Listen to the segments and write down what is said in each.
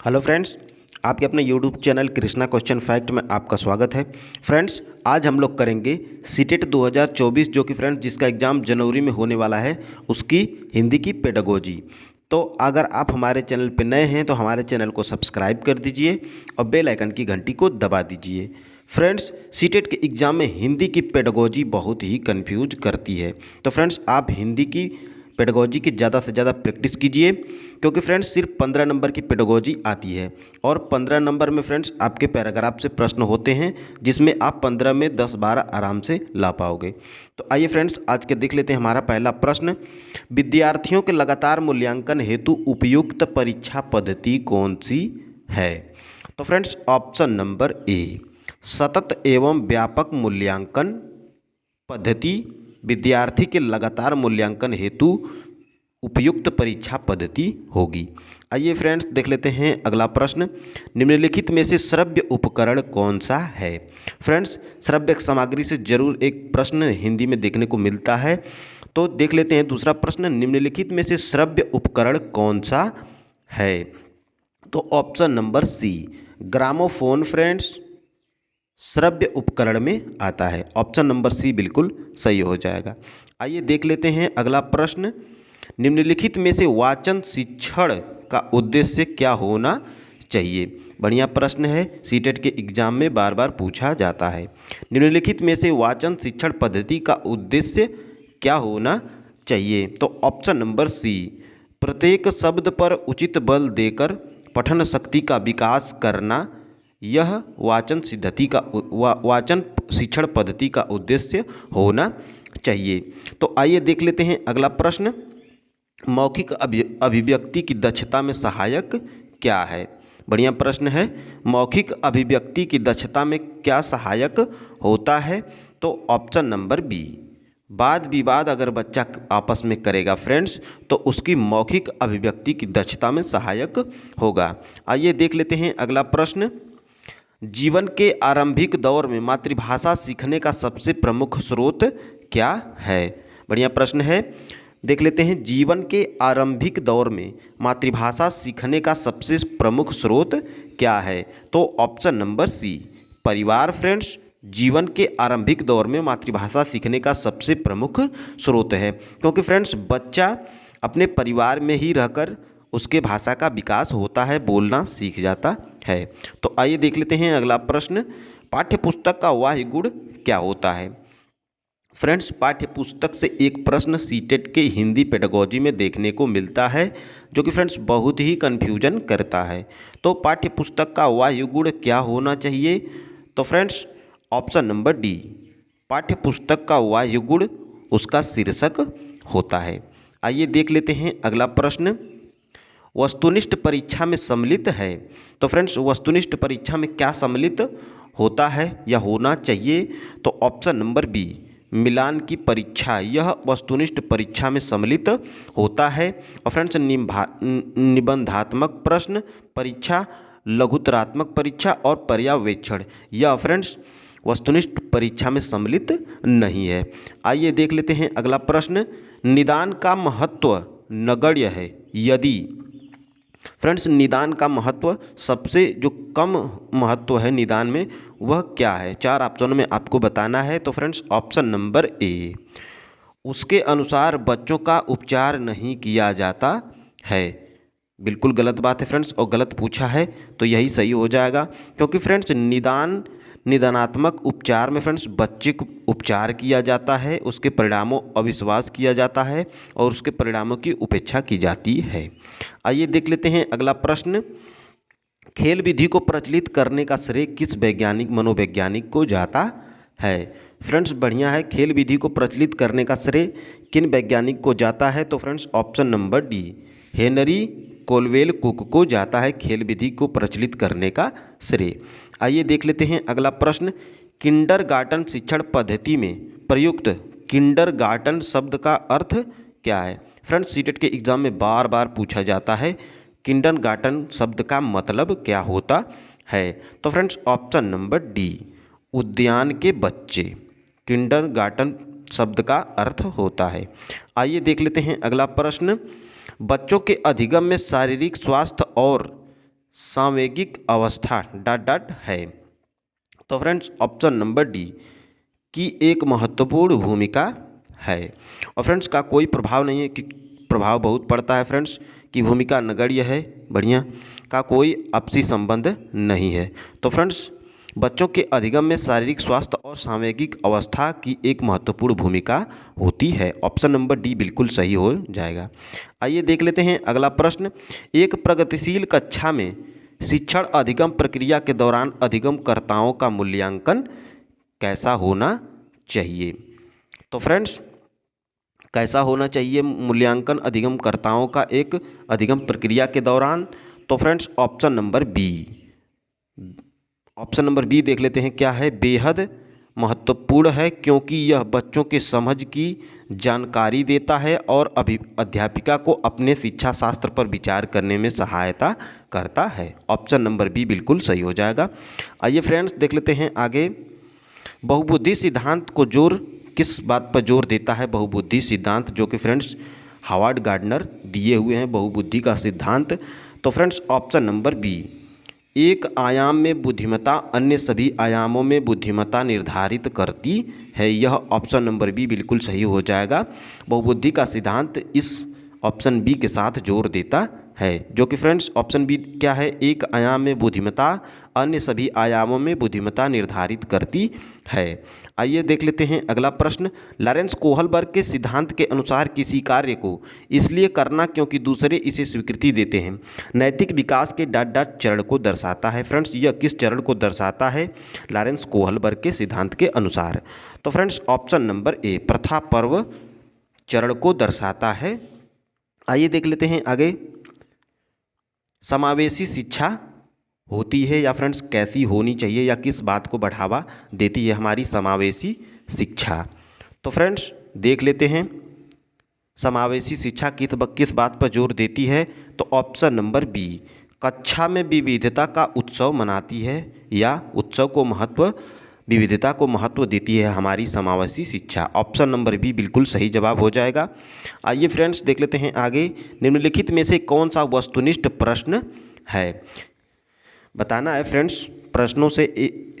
Hello friends, आपके अपने YouTube channel Krishna question fact में आपका स्वागत है। फ्रेंड्स, आज हम लोग करेंगे सीटेट 2024 जो कि फ्रेंड्स जिसका एग्ज़ाम जनवरी में होने वाला है, उसकी हिंदी की पेडागोजी। तो अगर आप हमारे चैनल पर नए हैं तो हमारे चैनल को सब्सक्राइब कर दीजिए और बेल आइकन की घंटी को दबा दीजिए। फ्रेंड्स, सीटेट के एग्ज़ाम में हिंदी की पेडागोजी बहुत ही कंफ्यूज करती है। तो फ्रेंड्स, आप हिंदी की पेडागोजी की ज़्यादा से ज़्यादा प्रैक्टिस कीजिए, क्योंकि फ्रेंड्स सिर्फ 15 नंबर की पेडागोजी आती है और 15 नंबर में फ्रेंड्स आपके पैराग्राफ से प्रश्न होते हैं, जिसमें आप 15 में 10-12 आराम से ला पाओगे। तो आइए फ्रेंड्स, आज के देख लेते हैं हमारा पहला प्रश्न। विद्यार्थियों के लगातार मूल्यांकन हेतु उपयुक्त परीक्षा पद्धति कौन सी है? तो फ्रेंड्स, ऑप्शन नंबर ए, सतत एवं व्यापक मूल्यांकन पद्धति विद्यार्थी के लगातार मूल्यांकन हेतु उपयुक्त परीक्षा पद्धति होगी। आइए फ्रेंड्स, देख लेते हैं अगला प्रश्न। निम्नलिखित में से श्रव्य उपकरण कौन सा है? फ्रेंड्स, श्रव्य सामग्री से जरूर एक प्रश्न हिंदी में देखने को मिलता है, तो देख लेते हैं दूसरा प्रश्न। निम्नलिखित में से श्रव्य उपकरण कौन सा है? तो option number C, gramophone friends श्रव्य उपकरण में आता है। ऑप्शन नंबर सी बिल्कुल सही हो जाएगा। आइए देख लेते हैं अगला प्रश्न। निम्नलिखित में से वाचन शिक्षण का उद्देश्य क्या होना चाहिए? बढ़िया प्रश्न है, सीटेट के एग्जाम में बार बार पूछा जाता है। निम्नलिखित में से वाचन शिक्षण पद्धति का उद्देश्य क्या होना चाहिए? तो ऑप्शन नंबर सी, प्रत्येक शब्द पर उचित बल देकर पठन शक्ति का विकास करना, यह वाचन शिक्षण पद्धति का उद्देश्य होना चाहिए। तो आइए देख लेते हैं अगला प्रश्न। मौखिक अभिव्यक्ति की दक्षता में सहायक क्या है? बढ़िया प्रश्न है। मौखिक अभिव्यक्ति की दक्षता में क्या सहायक होता है? तो ऑप्शन नंबर बी, वाद विवाद अगर बच्चा आपस में करेगा फ्रेंड्स, तो उसकी मौखिक अभिव्यक्ति की दक्षता में सहायक होगा। आइए देख लेते हैं अगला प्रश्न। जीवन के आरंभिक दौर में मातृभाषा सीखने का सबसे प्रमुख स्रोत क्या है? बढ़िया प्रश्न है, देख लेते हैं। जीवन के आरंभिक दौर में मातृभाषा सीखने का सबसे प्रमुख स्रोत क्या है? तो ऑप्शन नंबर सी, परिवार फ्रेंड्स जीवन के आरंभिक दौर में मातृभाषा सीखने का सबसे प्रमुख स्रोत है, क्योंकि फ्रेंड्स बच्चा अपने परिवार में ही रहकर उसके भाषा का विकास होता है, बोलना सीख जाता है। तो आइए देख लेते हैं अगला प्रश्न। पाठ्यपुस्तक का वाह्य गुण क्या होता है? फ्रेंड्स, पाठ्यपुस्तक से एक प्रश्न सीटेट के हिंदी पेडागोजी में देखने को मिलता है, जो कि फ्रेंड्स बहुत ही कन्फ्यूजन करता है। तो पाठ्यपुस्तक का वाह्य गुण क्या होना चाहिए? तो फ्रेंड्स ऑप्शन नंबर डी, पाठ्यपुस्तक का वाह्य गुण उसका शीर्षक होता है। आइए देख लेते हैं अगला प्रश्न। वस्तुनिष्ठ परीक्षा में सम्मिलित है? तो फ्रेंड्स वस्तुनिष्ठ परीक्षा में क्या सम्मिलित होता है या होना चाहिए? तो ऑप्शन नंबर बी, मिलान की परीक्षा, यह वस्तुनिष्ठ परीक्षा में सम्मिलित होता है। और फ्रेंड्स निबंधात्मक प्रश्न परीक्षा, लघुतरात्मक परीक्षा और पर्यवेक्षण, यह फ्रेंड्स वस्तुनिष्ठ परीक्षा में सम्मिलित नहीं है। आइए देख लेते हैं अगला प्रश्न। निदान का महत्व नगण्य है यदि? फ्रेंड्स, निदान का महत्व सबसे जो कम महत्व है निदान में, वह क्या है? 4 ऑप्शनों में आपको बताना है। तो फ्रेंड्स ऑप्शन नंबर ए, उसके अनुसार बच्चों का उपचार नहीं किया जाता है। बिल्कुल गलत बात है फ्रेंड्स, और गलत पूछा है तो यही सही हो जाएगा, क्योंकि फ्रेंड्स निदानात्मक उपचार में फ्रेंड्स बच्चे को उपचार किया जाता है, उसके परिणामों अविश्वास किया जाता है और उसके परिणामों की उपेक्षा की जाती है। आइए देख लेते हैं अगला प्रश्न। खेल विधि को प्रचलित करने का श्रेय किस वैज्ञानिक मनोवैज्ञानिक को जाता है? फ्रेंड्स बढ़िया है, खेल विधि को प्रचलित करने का श्रेय किन वैज्ञानिक को जाता है? तो friends option number D, Henry Colwell Cook को जाता है खेल विधि को प्रचलित करने का श्रेय। आइए देख लेते हैं अगला प्रश्न। किंडरगार्टन शिक्षण पद्धति में प्रयुक्त किंडरगार्टन शब्द का अर्थ क्या है? फ्रेंड्स सीटेट के एग्जाम में बार बार पूछा जाता है, किंडरगार्टन शब्द का मतलब क्या होता है? तो फ्रेंड्स ऑप्शन नंबर डी, उद्यान के बच्चे, किंडरगार्टन शब्द का अर्थ होता है। आइए देख लेते हैं अगला प्रश्न। बच्चों के अधिगम में शारीरिक स्वास्थ्य और सांवेगिक अवस्था डॉट डॉट है। तो फ्रेंड्स ऑप्शन नंबर डी की एक महत्वपूर्ण भूमिका है। और फ्रेंड्स का कोई प्रभाव नहीं है कि प्रभाव बहुत पड़ता है फ्रेंड्स, की भूमिका नगण्य है, बढ़िया, का कोई आपसी संबंध नहीं है। तो फ्रेंड्स बच्चों के अधिगम में शारीरिक स्वास्थ्य और सामूहिक अवस्था की एक महत्वपूर्ण भूमिका होती है। ऑप्शन नंबर डी बिल्कुल सही हो जाएगा। आइए देख लेते हैं अगला प्रश्न। एक प्रगतिशील कक्षा में शिक्षण अधिगम प्रक्रिया के दौरान अधिगमकर्ताओं का मूल्यांकन कैसा होना चाहिए? तो फ्रेंड्स कैसा होना चाहिए मूल्यांकन अधिगमकर्ताओं का एक अधिगम प्रक्रिया के दौरान? तो फ्रेंड्स ऑप्शन नंबर बी देख लेते हैं क्या है। बेहद महत्वपूर्ण है क्योंकि यह बच्चों के समझ की जानकारी देता है और अध्यापिका को अपने शिक्षा शास्त्र पर विचार करने में सहायता करता है। ऑप्शन नंबर बी बिल्कुल सही हो जाएगा। आइए फ्रेंड्स देख लेते हैं आगे। बहुबुद्धि सिद्धांत को किस बात पर जोर देता है? बहुबुद्धि सिद्धांत जो कि फ्रेंड्स हावर्ड गार्डनर दिए हुए हैं बहुबुद्धि का सिद्धांत। तो फ्रेंड्स ऑप्शन नंबर बी, एक आयाम में बुद्धिमत्ता अन्य सभी आयामों में बुद्धिमत्ता निर्धारित करती है। यह ऑप्शन नंबर बी बिल्कुल सही हो जाएगा। बहुबुद्धि का सिद्धांत इस ऑप्शन बी के साथ जोर देता है, जो कि फ्रेंड्स ऑप्शन बी क्या है, एक आयाम में बुद्धिमत्ता अन्य सभी आयामों में बुद्धिमत्ता निर्धारित करती है। आइए देख लेते हैं अगला प्रश्न। लॉरेंस कोहलबर्ग के सिद्धांत के अनुसार किसी कार्य को इसलिए करना क्योंकि दूसरे इसे स्वीकृति देते हैं नैतिक विकास के डॉट डॉट चरण को दर्शाता है। फ्रेंड्स यह किस चरण को दर्शाता है लॉरेंस कोहलबर्ग के सिद्धांत के अनुसार? तो फ्रेंड्स ऑप्शन नंबर ए, प्रथा पर्व चरण को दर्शाता है। आइए देख लेते हैं आगे। समावेशी शिक्षा होती है या फ्रेंड्स कैसी होनी चाहिए या किस बात को बढ़ावा देती है हमारी समावेशी शिक्षा? तो फ्रेंड्स देख लेते हैं समावेशी शिक्षा किस बात पर जोर देती है? तो ऑप्शन नंबर बी, कक्षा में विविधता का उत्सव मनाती है या विविधता को महत्व देती है हमारी समावेशी शिक्षा। ऑप्शन नंबर बी बिल्कुल सही जवाब हो जाएगा। आइए फ्रेंड्स देख लेते हैं आगे। निम्नलिखित में से कौन सा वस्तुनिष्ठ प्रश्न है? बताना है फ्रेंड्स। प्रश्नों से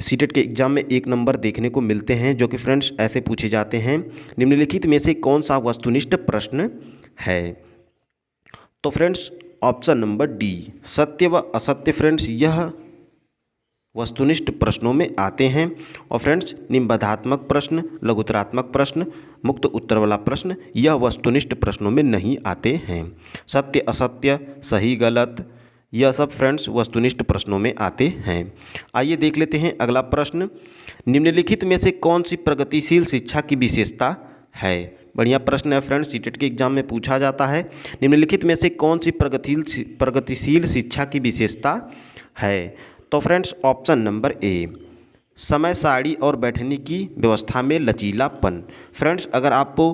सीटेट के एग्जाम में 1 नंबर देखने को मिलते हैं, जो कि फ्रेंड्स ऐसे पूछे जाते हैं, निम्नलिखित में से कौन सा वस्तुनिष्ठ प्रश्न है? तो फ्रेंड्स ऑप्शन नंबर डी, सत्य व असत्य फ्रेंड्स यह वस्तुनिष्ठ प्रश्नों में आते हैं। और फ्रेंड्स निबंधात्मक प्रश्न, लघुत्तरात्मक प्रश्न, मुक्त उत्तर वाला प्रश्न यह वस्तुनिष्ठ प्रश्नों में नहीं आते हैं। सत्य असत्य, सही गलत, यह सब फ्रेंड्स वस्तुनिष्ठ प्रश्नों में आते हैं। आइए देख लेते हैं अगला प्रश्न। निम्नलिखित में से कौन सी प्रगतिशील शिक्षा की विशेषता है? बढ़िया प्रश्न है फ्रेंड्स, सीटेट के एग्जाम में पूछा जाता है। निम्नलिखित में से कौन सी प्रगतिशील शिक्षा की विशेषता है? तो फ्रेंड्स ऑप्शन नंबर ए, समय सारणी और बैठने की व्यवस्था में लचीलापन। फ्रेंड्स अगर आपको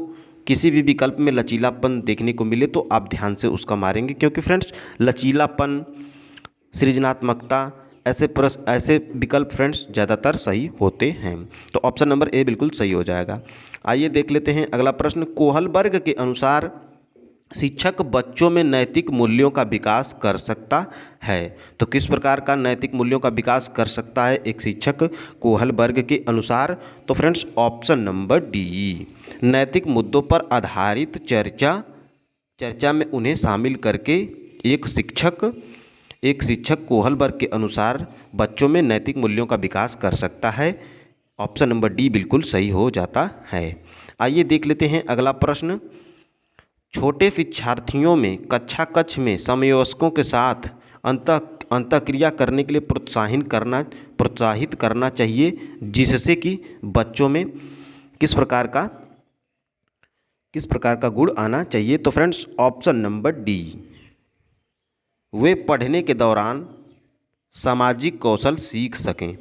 किसी भी विकल्प में लचीलापन देखने को मिले तो आप ध्यान से उसका मारेंगे, क्योंकि फ्रेंड्स लचीलापन, सृजनात्मकता ऐसे विकल्प फ्रेंड्स ज़्यादातर सही होते हैं। तो ऑप्शन नंबर ए बिल्कुल सही हो जाएगा। आइए देख लेते हैं अगला प्रश्न। कोहलबर्ग के अनुसार शिक्षक बच्चों में नैतिक मूल्यों का विकास कर सकता है। तो किस प्रकार का नैतिक मूल्यों का विकास कर सकता है एक शिक्षक कोहलबर्ग के अनुसार? तो फ्रेंड्स ऑप्शन नंबर डी, नैतिक मुद्दों पर आधारित चर्चा में उन्हें शामिल करके एक शिक्षक कोहलबर्ग के अनुसार बच्चों में नैतिक मूल्यों का विकास कर सकता है। ऑप्शन नंबर डी बिल्कुल सही हो जाता है। आइए देख लेते हैं अगला प्रश्न। छोटे शिक्षार्थियों में कक्ष में समवयस्कों के साथ अंतःक्रिया करने के लिए प्रोत्साहित करना चाहिए, जिससे कि बच्चों में किस प्रकार का गुण आना चाहिए? तो फ्रेंड्स ऑप्शन नंबर डी, वे पढ़ने के दौरान सामाजिक कौशल सीख सकें।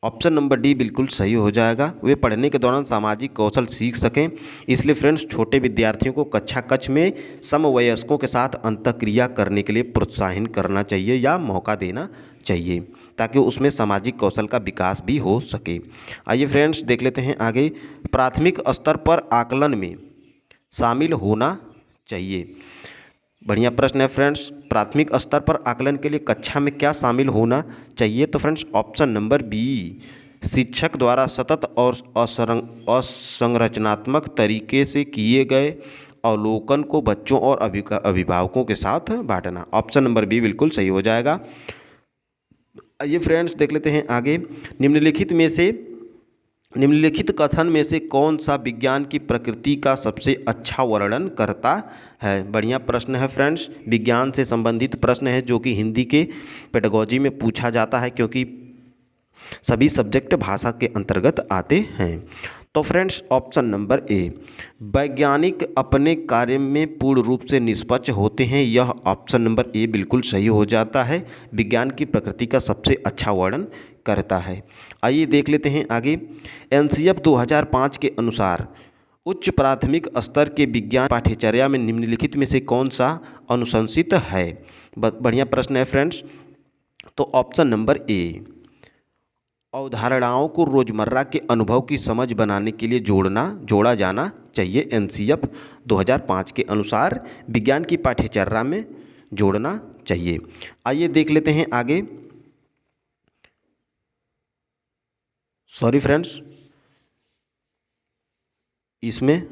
ऑप्शन नंबर डी बिल्कुल सही हो जाएगा, वे पढ़ने के दौरान सामाजिक कौशल सीख सकें। इसलिए फ्रेंड्स छोटे विद्यार्थियों को कक्ष में समवयस्कों के साथ अंतःक्रिया करने के लिए प्रोत्साहन करना चाहिए या मौका देना चाहिए, ताकि उसमें सामाजिक कौशल का विकास भी हो सके। आइए फ्रेंड्स देख लेते हैं आगे। प्राथमिक स्तर पर आकलन में शामिल होना चाहिए। बढ़िया प्रश्न है फ्रेंड्स। प्राथमिक स्तर पर आकलन के लिए कक्षा में क्या शामिल होना चाहिए? तो फ्रेंड्स ऑप्शन नंबर बी, शिक्षक द्वारा सतत और असंरचनात्मक तरीके से किए गए अवलोकन को बच्चों और अभिभावकों के साथ बांटना। ऑप्शन नंबर बी बिल्कुल सही हो जाएगा। आइए फ्रेंड्स देख लेते हैं आगे। निम्नलिखित कथन में से कौन सा विज्ञान की प्रकृति का सबसे अच्छा वर्णन करता है? बढ़िया प्रश्न है फ्रेंड्स। विज्ञान से संबंधित प्रश्न है जो कि हिंदी के पेडागोजी में पूछा जाता है, क्योंकि सभी सब्जेक्ट भाषा के अंतर्गत आते हैं। तो फ्रेंड्स ऑप्शन नंबर ए, वैज्ञानिक अपने कार्य में पूर्ण रूप से निष्पक्ष होते हैं, यह ऑप्शन नंबर ए बिल्कुल सही हो जाता है। विज्ञान की प्रकृति का सबसे अच्छा वर्णन करता है। आइए देख लेते हैं आगे। एनसीएफ 2005 के अनुसार उच्च प्राथमिक स्तर के विज्ञान पाठ्यचर्या में निम्नलिखित में से कौन सा अनुशंसित है? बढ़िया प्रश्न है फ्रेंड्स। तो ऑप्शन नंबर ए, अवधारणाओं को रोजमर्रा के अनुभव की समझ बनाने के लिए जोड़ा जाना चाहिए। एनसीएफ 2005 के अनुसार विज्ञान की पाठ्यचर्या में जोड़ना चाहिए। आइए देख लेते हैं आगे। सॉरी फ्रेंड्स, इसमें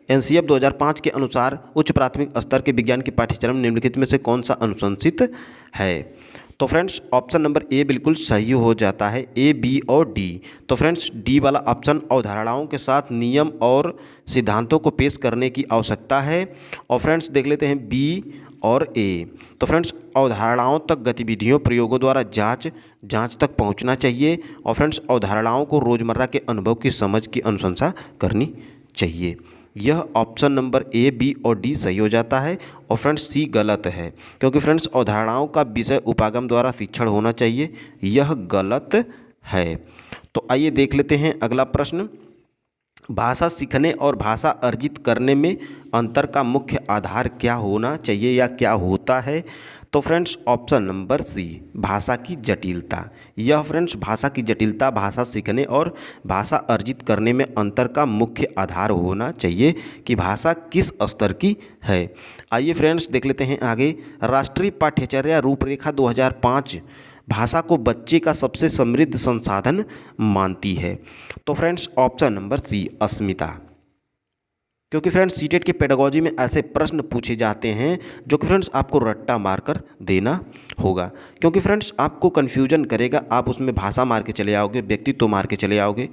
एनसीएफ 2005 के अनुसार उच्च प्राथमिक स्तर के विज्ञान की पाठ्यक्रम निम्नलिखित में से कौन सा अनुशंसित है? तो फ्रेंड्स ऑप्शन नंबर ए बिल्कुल सही हो जाता है। ए, बी और डी। तो फ्रेंड्स डी वाला ऑप्शन, अवधारणाओं के साथ नियम और सिद्धांतों को पेश करने की आवश्यकता है। और फ्रेंड्स देख लेते हैं बी और ए। तो फ्रेंड्स अवधारणाओं तक गतिविधियों प्रयोगों द्वारा जांच तक पहुंचना चाहिए। और फ्रेंड्स अवधारणाओं को रोजमर्रा के अनुभव की समझ की अनुशंसा करनी चाहिए। यह ऑप्शन नंबर ए, बी और डी सही हो जाता है। और फ्रेंड्स सी गलत है, क्योंकि फ्रेंड्स अवधारणाओं का विषय उपागम द्वारा शिक्षण होना चाहिए, यह गलत है। तो आइए देख लेते हैं अगला प्रश्न। भाषा सीखने और भाषा अर्जित करने में अंतर का मुख्य आधार क्या होना चाहिए या क्या होता है? तो फ्रेंड्स ऑप्शन नंबर सी, भाषा की जटिलता। यह फ्रेंड्स भाषा की जटिलता भाषा सीखने और भाषा अर्जित करने में अंतर का मुख्य आधार होना चाहिए कि भाषा किस स्तर की है। आइए फ्रेंड्स देख लेते हैं आगे। राष्ट्रीय पाठ्यचर्या रूपरेखा 2005 भाषा को बच्चे का सबसे समृद्ध संसाधन मानती है। तो फ्रेंड्स ऑप्शन नंबर सी, अस्मिता। क्योंकि फ्रेंड्स सीटेट के पेडागोजी में ऐसे प्रश्न पूछे जाते हैं जो कि फ्रेंड्स आपको रट्टा मारकर देना होगा, क्योंकि फ्रेंड्स आपको कन्फ्यूजन करेगा। आप उसमें भाषा मार के चले आओगे, व्यक्तित्व मार के चले आओगे।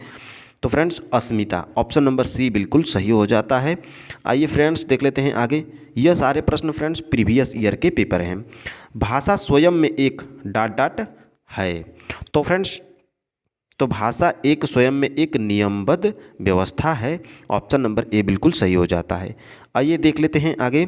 तो फ्रेंड्स अस्मिता, ऑप्शन नंबर सी बिल्कुल सही हो जाता है। आइए फ्रेंड्स देख लेते हैं आगे। यह सारे प्रश्न फ्रेंड्स प्रीवियस ईयर के पेपर हैं। भाषा स्वयं में एक ... है। तो फ्रेंड्स भाषा एक स्वयं में एक नियमबद्ध व्यवस्था है। ऑप्शन नंबर ए बिल्कुल सही हो जाता है। आइए देख लेते हैं आगे।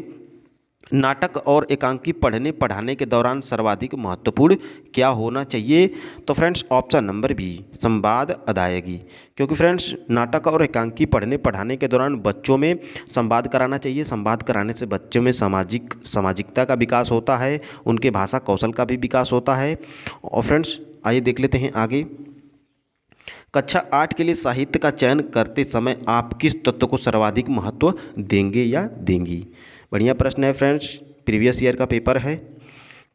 नाटक और एकांकी पढ़ने पढ़ाने के दौरान सर्वाधिक महत्वपूर्ण क्या होना चाहिए? तो फ्रेंड्स ऑप्शन नंबर बी, संवाद अदायगी। क्योंकि फ्रेंड्स नाटक और एकांकी पढ़ने पढ़ाने के दौरान बच्चों में संवाद कराना चाहिए। संवाद कराने से बच्चों में सामाजिकता का विकास होता है, उनके भाषा कौशल का भी विकास होता है। और फ्रेंड्स आइए देख लेते हैं आगे। कक्षा 8 के लिए साहित्य का चयन करते समय आप किस तत्व को सर्वाधिक महत्व देंगे या देंगी? बढ़िया प्रश्न है फ्रेंड्स, प्रीवियस ईयर का पेपर है।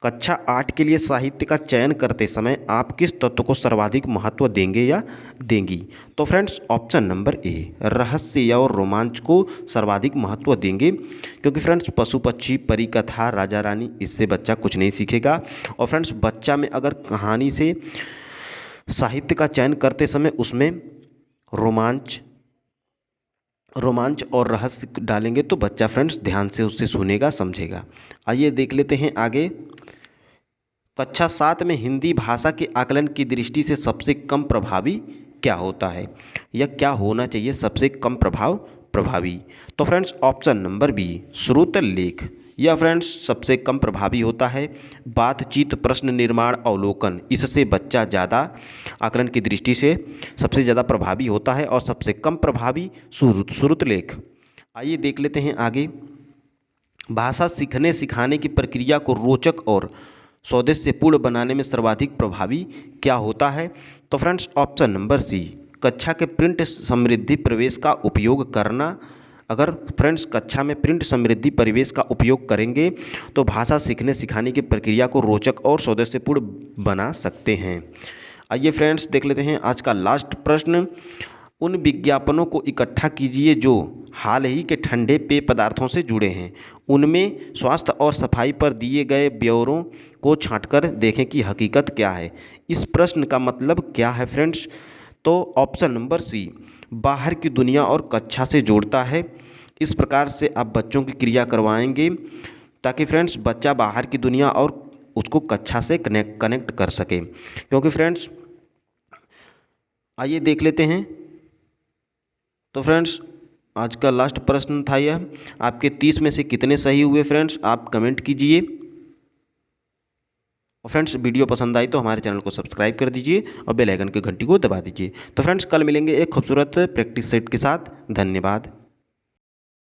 कक्षा 8 के लिए साहित्य का चयन करते समय आप किस तत्व को सर्वाधिक महत्व देंगे या देंगी? तो फ्रेंड्स ऑप्शन नंबर ए, रहस्य और रोमांच को सर्वाधिक महत्व देंगे। क्योंकि फ्रेंड्स पशु पक्षी, परी कथा, राजा रानी, इससे बच्चा कुछ नहीं सीखेगा। और फ्रेंड्स बच्चा में अगर कहानी से साहित्य का चयन करते समय उसमें रोमांच और रहस्य डालेंगे तो बच्चा फ्रेंड्स ध्यान से उससे सुनेगा, समझेगा। आइए देख लेते हैं आगे। कक्षा 7 में हिंदी भाषा के आकलन की दृष्टि से सबसे कम प्रभावी क्या होता है या क्या होना चाहिए सबसे कम प्रभावी? तो फ्रेंड्स ऑप्शन नंबर बी, श्रुत लेख। यह फ्रेंड्स सबसे कम प्रभावी होता है। बातचीत, प्रश्न निर्माण, अवलोकन, इससे बच्चा ज़्यादा आकलन की दृष्टि से सबसे ज़्यादा प्रभावी होता है। और सबसे कम प्रभावी श्रुत लेख। आइए देख लेते हैं आगे। भाषा सीखने सिखाने की प्रक्रिया को रोचक और सौदेश्यपूर्ण बनाने में सर्वाधिक प्रभावी क्या होता है? तो फ्रेंड्स ऑप्शन नंबर सी, कक्षा के प्रिंट समृद्धि प्रवेश का उपयोग करना अगर फ्रेंड्स कक्षा में प्रिंट समृद्धि परिवेश का उपयोग करेंगे तो भाषा सीखने सिखाने की प्रक्रिया को रोचक और सौदेश्यपूर्ण बना सकते हैं। आइए फ्रेंड्स देख लेते हैं आज का लास्ट प्रश्न। उन विज्ञापनों को इकट्ठा कीजिए जो हाल ही के ठंडे पेय पदार्थों से जुड़े हैं। उनमें स्वास्थ्य और सफाई पर दिए गए ब्यौरों को छांटकर देखें कि हकीकत क्या है। इस प्रश्न का मतलब क्या है फ्रेंड्स? तो ऑप्शन नंबर सी बाहर की दुनिया और कक्षा से जोड़ता है। इस प्रकार से आप बच्चों की क्रिया करवाएंगे ताकि फ्रेंड्स बच्चा बाहर की दुनिया और उसको कक्षा से कनेक्ट कर सके। क्योंकि फ्रेंड्स आइए देख लेते हैं। तो फ्रेंड्स आज का लास्ट प्रश्न था यह। आपके 30 में से कितने सही हुए फ्रेंड्स, आप कमेंट कीजिए। और फ्रेंड्स वीडियो पसंद आई तो हमारे चैनल को सब्सक्राइब कर दीजिए और बेल आइकन की घंटी को दबा दीजिए। तो फ्रेंड्स कल मिलेंगे एक खूबसूरत प्रैक्टिस सेट के साथ। धन्यवाद।